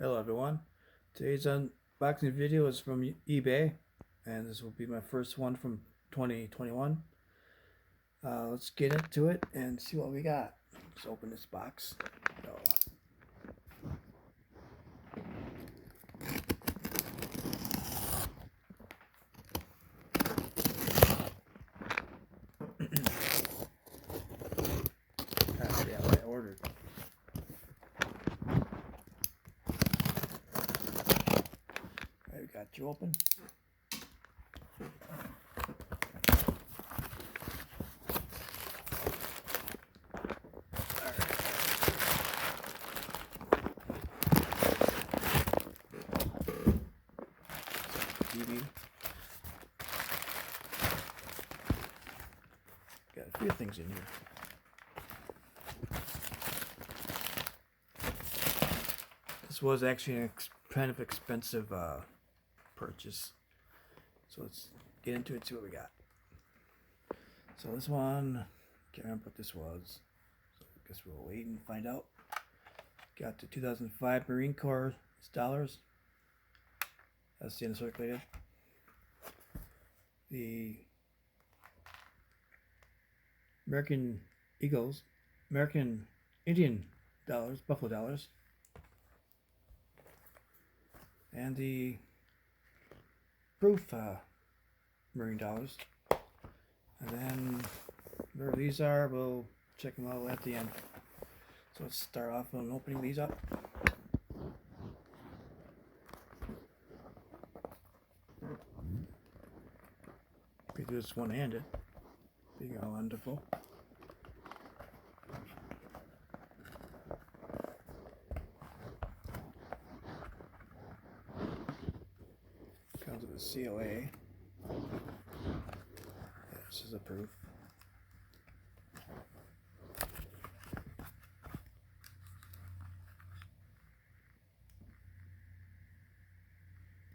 Hello everyone. Today's unboxing video is from eBay, and this will be my first one from 2021. Let's get into it and see what we got. Let's open this box. So, yeah, what I ordered. I got you open. TV. Got a few things in here. This was actually an kind of expensive purchase. So let's get into it and see what we got. So this one, can't remember what this was. So I guess we'll wait and find out. Got the 2005 Marine Corps dollars. That's the uncirculated. The American Eagles, American Indian dollars, Buffalo dollars. And the proof Marine dollars. And then whatever these are, we'll check them out at the end. So let's start off on opening these up. We do this one-handed. Being all wonderful. Comes with a COA. This is a proof.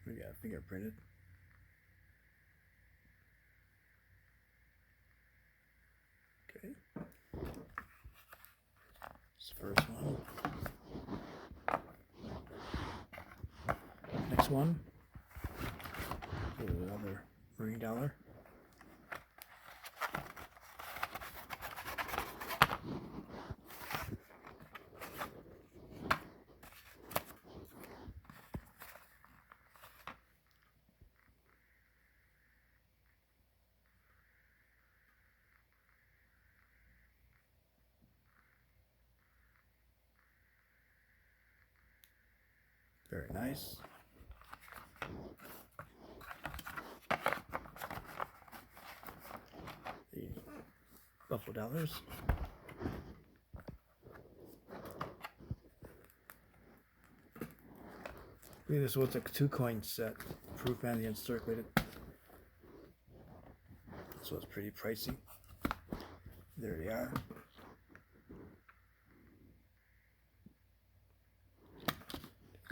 We got fingerprinted. Okay. This first one. Next one. Another Marine dollar. Very nice. The Buffalo dollars. I believe this was a 2-coin set, proof and the uncirculated. So it's pretty pricey. There they are.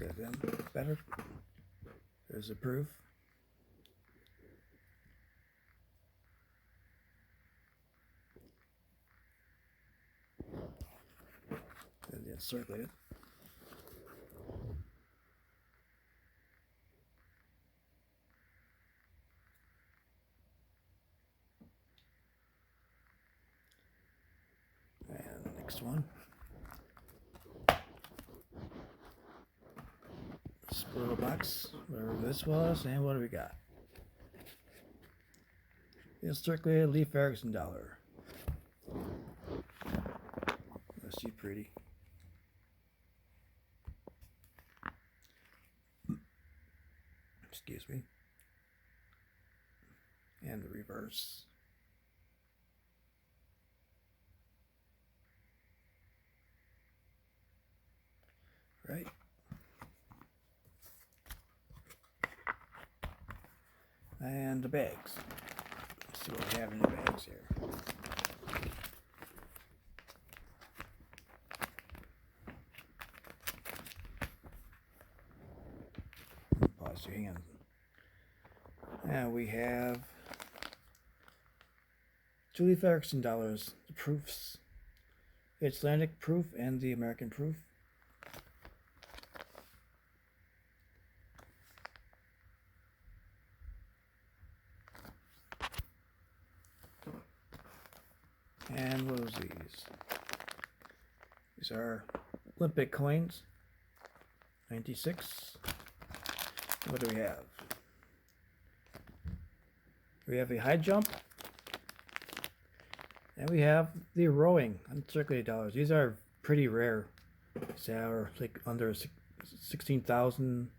Look at them better. There's the proof. And the uncirculated. And the next one. Little box, whatever this was, and what do we got? The uncirculated Leif Erikson dollar. That's too pretty. Excuse me. And the reverse. Right. And the bags. Let's see what we have in the bags here. Pause your hand. And we have Leif Erikson dollars, the proofs. The Icelandic proof and the American proof. And what was these? These are Olympic coins. 96. What do we have? We have a high jump. And we have the rowing uncirculated dollars. These are pretty rare. These are like under 16,000.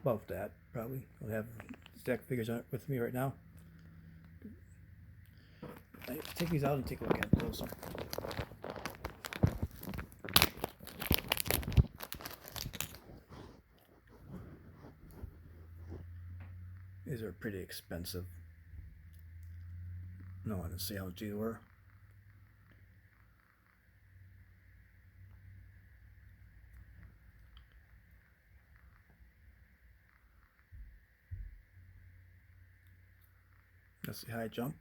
Above that, probably. I don't have exact figures on it with me right now. Take these out and take a look at them closer. These are pretty expensive. No one to see how they were. That's the high jump.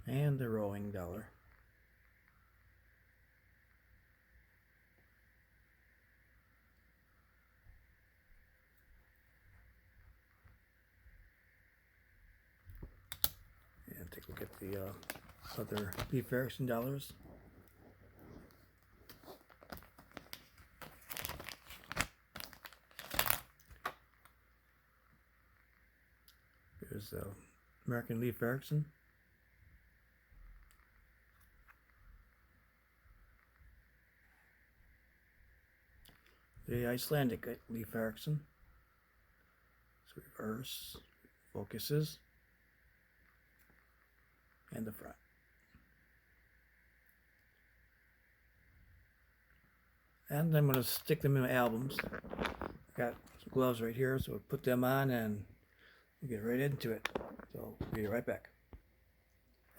And the rowing dollar. And take a look at the other Leif Erikson dollars. There's the American Leif Erikson. The Icelandic Leif Erikson. So reverse, focuses, and the front. And I'm going to stick them in my albums. Got some gloves right here, so we'll put them on and we'll get right into it. So we'll be right back.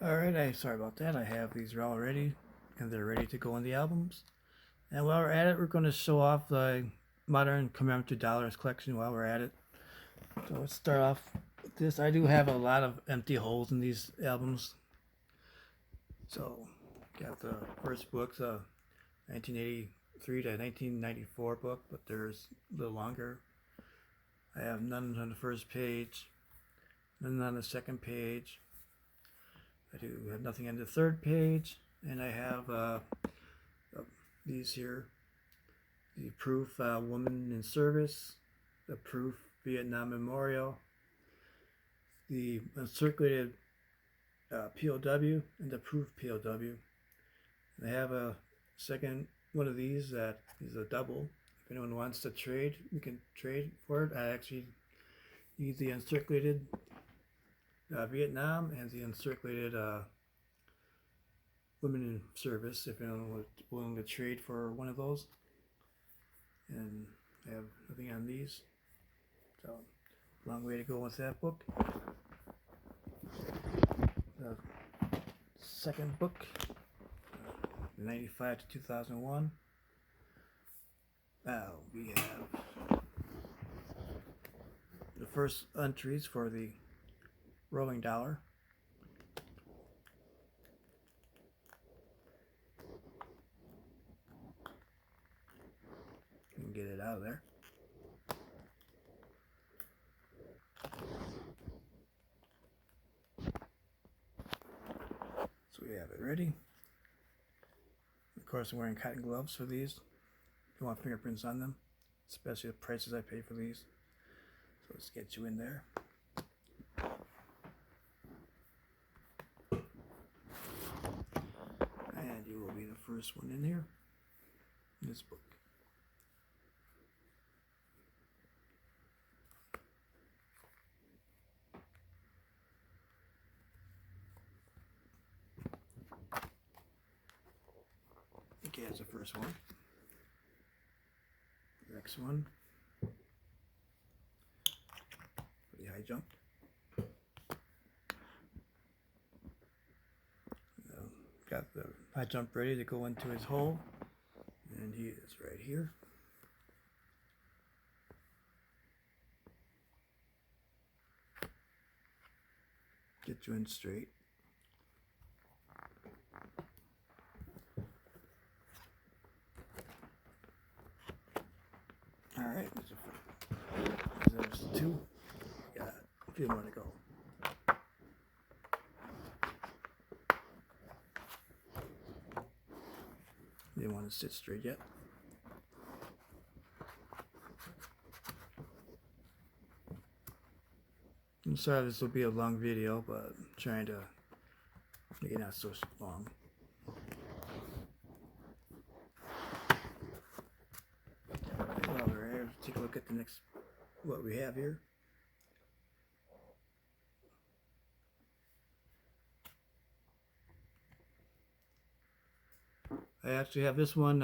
Alright, sorry about that. I have these all ready and they're ready to go in the albums. And while we're at it, we're going to show off the modern commemorative dollars collection while we're at it. So let's start off with this. I do have a lot of empty holes in these albums. So got the first book, the 1983 to 1994 book, but there's a little longer. I have none on the first page, none on the second page. I do have nothing on the third page, and I have these here. The proof Woman in Service, the proof Vietnam Memorial, the uncirculated POW, and the proof POW. And I have a second one of these that is a double. If anyone wants to trade, we can trade for it. I actually use the uncirculated Vietnam and the uncirculated Women in Service, if anyone was willing to trade for one of those. And I have nothing on these. So, long way to go with that book. The second book, 95 to 2001. Now we have the first entries for the rolling dollar. You can get it out of there. So we have it ready. Of course, I'm wearing cotton gloves for these. Don't want fingerprints on them, especially the prices I pay for these. So let's get you in there. And you will be the first one in here in this book. Okay, that's the first one. The next one, the high jump. Got the high jump ready to go into his hole, and he is right here. Get you in straight. Alright, there's two. Got a few more to go. Didn't want to sit straight yet. I'm sorry this will be a long video, but I'm trying to make it not so long. Alright, let's take a look at the next, what we have here. I actually have this one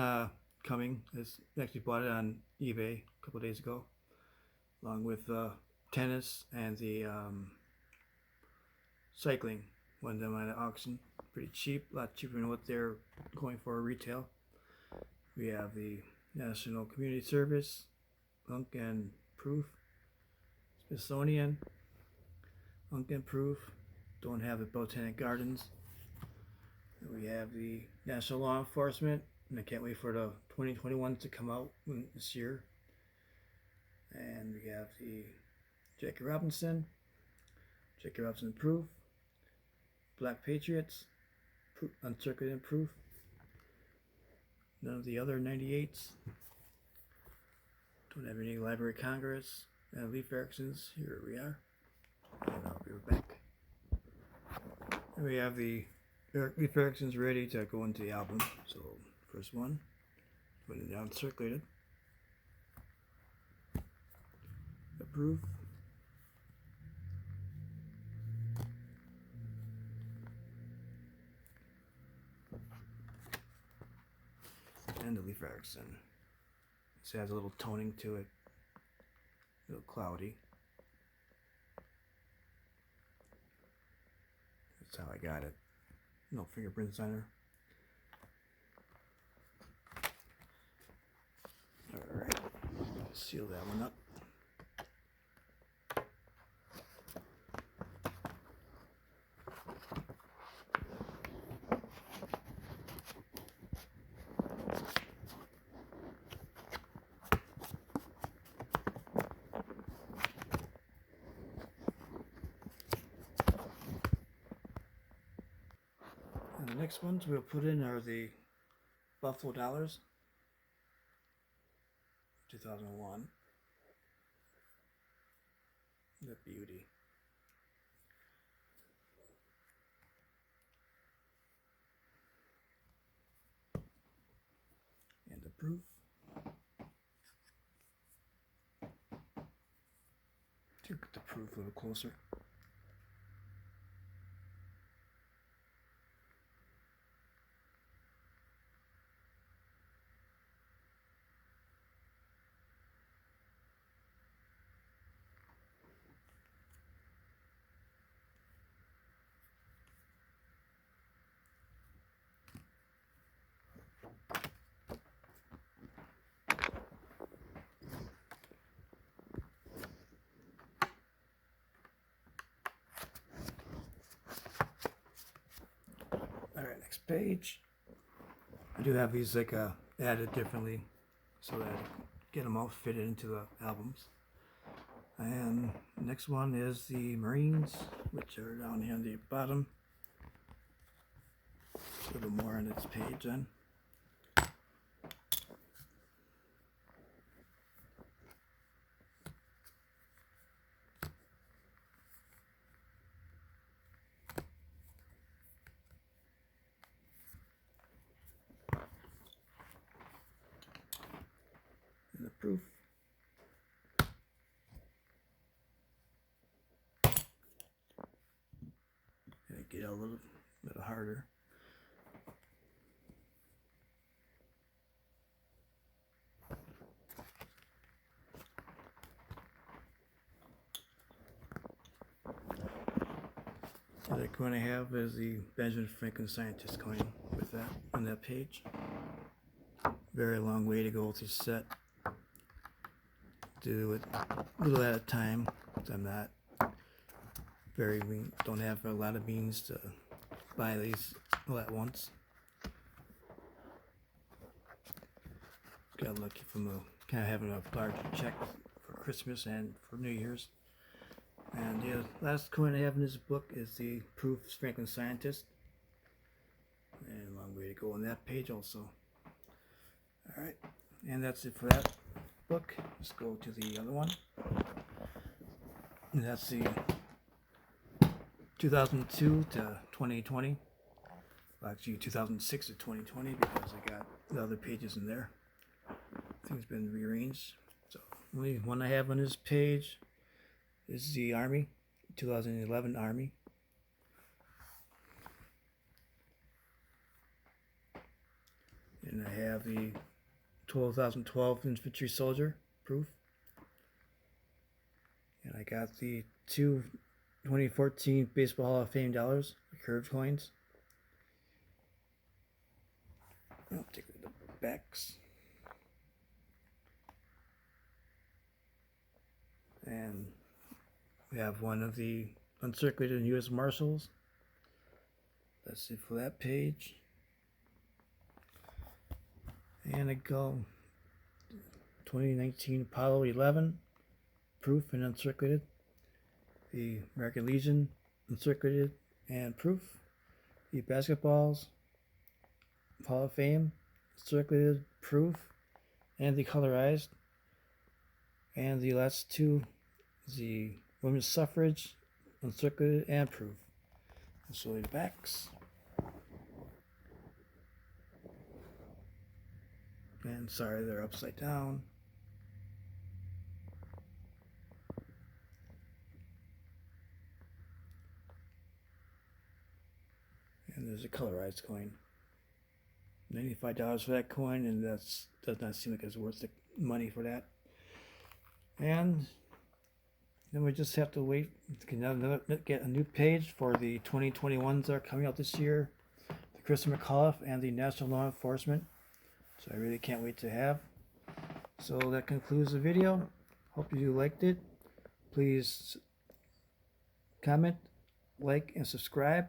coming. I actually bought it on eBay a couple of days ago, along with tennis and the cycling. One of them at an auction, pretty cheap, a lot cheaper than what they're going for retail. We have the National Community Service, Unken Proof, Smithsonian, Unken Proof. Don't have the Botanic Gardens. And we have the National Law Enforcement, and I can't wait for the 2021 to come out this year. And we have the Jackie Robinson Proof, Black Patriots, Uncirculated Proof, none of the other 98s. Don't have any Library of Congress, and Leif Erickson's. Here we are. And I'll be back. And we have the Leif Erickson's ready to go into the album. So first one, put it down circulated. Approve. And the Leif Erickson. This has a little toning to it. A little cloudy. That's how I got it. No fingerprints on her. Alright. Seal that one up. And the next ones we'll put in are the Buffalo Dollars, 2001. The beauty. And the proof. To get the proof a little closer. Alright, next page. I do have these like added differently so that I get them all fitted into the albums. And the next one is the Marines, which are down here on the bottom. A little more on this page then. And the proof. And it get a little harder. The coin I have is the Benjamin Franklin Scientist coin with that on that page. Very long way to go to set. Do it a little at a time. I'm not don't have a lot of means to buy these all at once. Got lucky from kind of having a large check for Christmas and for New Year's. And the last coin I have in this book is the Proof Franklin Scientist. And a long way to go on that page also. Alright, and that's it for that book. Let's go to the other one. And that's the 2002 to 2020. Well, actually 2006 to 2020 because I got the other pages in there. Things been rearranged. So the only one I have on this page is the Army, 2011 Army. And I have the 2012 Infantry Soldier proof. And I got the two 2014 Baseball Hall of Fame dollars, the curved coins. I'll take a look at the backs. And we have one of the uncirculated U.S. Marshals. That's it for that page. And I go 2019 Apollo 11 proof and uncirculated. The American Legion uncirculated and proof. The basketballs Hall of Fame uncirculated proof and the colorized. And the last two, the women's suffrage uncirculated and proof. I'll show you the backs. And sorry, they're upside down. And there's a colorized coin. $95 for that coin, and that does not seem like it's worth the money for that. And then we just have to wait to get a new page for the 2021s that are coming out this year. The Christopher McAuliffe and the National Law Enforcement. So I really can't wait to have. So that concludes the video. Hope you liked it. Please comment, like, and subscribe.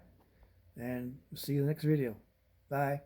And we'll see you in the next video. Bye.